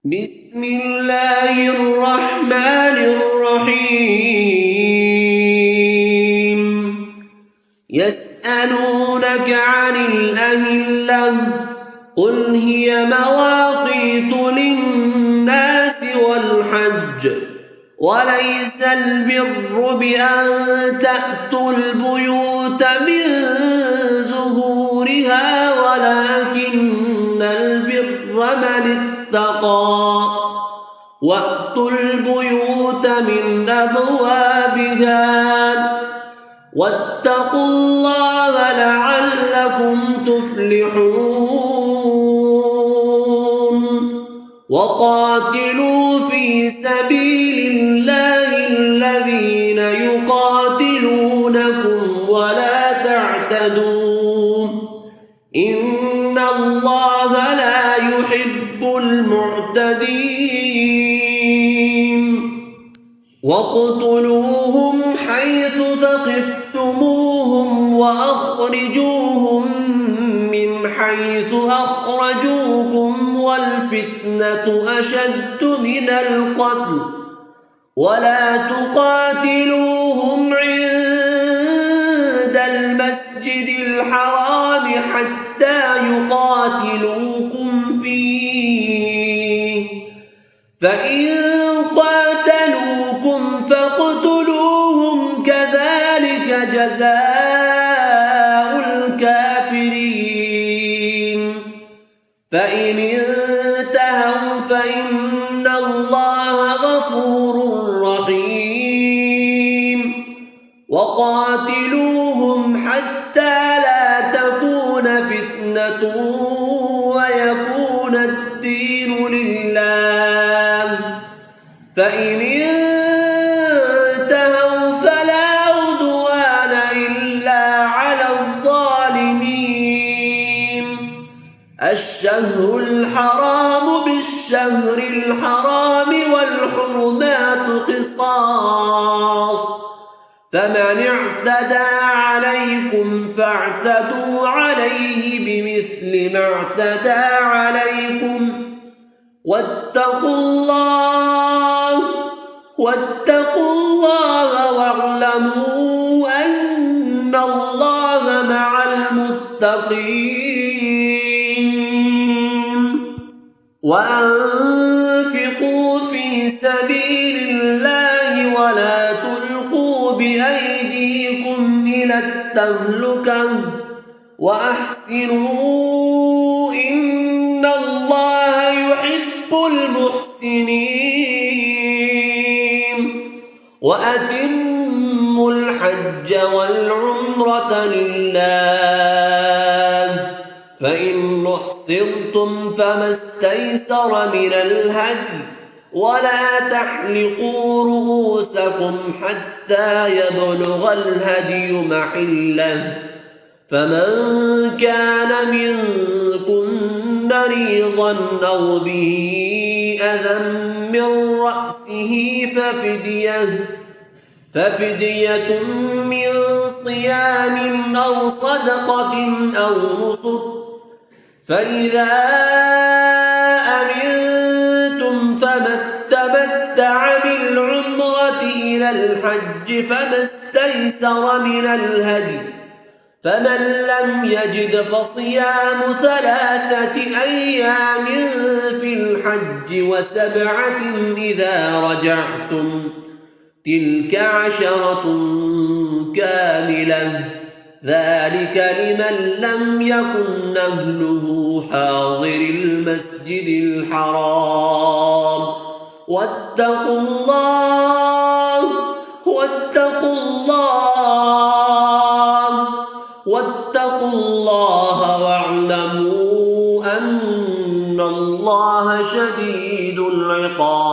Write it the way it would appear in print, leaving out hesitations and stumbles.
بسم الله الرحمن الرحيم. يسألونك عن الأهلة قل هي مواقيت للناس والحج وليس البر بأن تأتوا البيوت من ظهورها ولكن البر من اتقى وأتوا البيوت من أبوابها واتقوا الله لعلكم تفلحون. وقاتلوا في سبيل الله الذين يقاتلونكم ولا تعتدوا إن الله لا يحب المعتدين. واقتلوهم حيث ثقفتموهم وأخرجوهم من حيث أخرجوكم والفتنة أشد من القتل ولا تقاتلوهم عند المسجد الحرام حتى يقاتلوكم فيه فإن قاتلوكم فاقتلوهم كذلك جزاء الكافرين. فإن انتهوا فإن الله غفور رحيم. وقاتلوهم حتى لا تكون فتنة ويكون الدين لله فإن انتهوا فلا عدوان إلا على الظالمين. الشهر الحرام بالشهر الحرام والحرمات قصاص فمن اعتدى عليكم فاعتدوا عليه بمثل ما اعتدى عليكم واتقوا الله واعلموا أن الله مع المتقين. وأنفقوا في سبيل الله ولا تلقوا بأيديكم إلى التهلكة وأحسنوا إن الله يحب المحسنين. وأتموا الحج والعمرة لله فإن أحصرتم فما استيسر من الهدي ولا تحلقوا رؤوسكم حتى يبلغ الهدي محله فمن كان منكم مريضا أو به أذى من رأسه ففدية من صيام أو صدقة أو نسك فإذا أمنتم فمن تمتع بالعمرة إلى الحج فما استيسر من الهدي فمن لم يجد فصيام 3 أيام في الحج و7 إذا رجعتم تلك 10 كاملة ذلك لمن لم يكن أهله حاضر المسجد الحرام. واتقوا الله واعلموا أن الله شديد العقاب.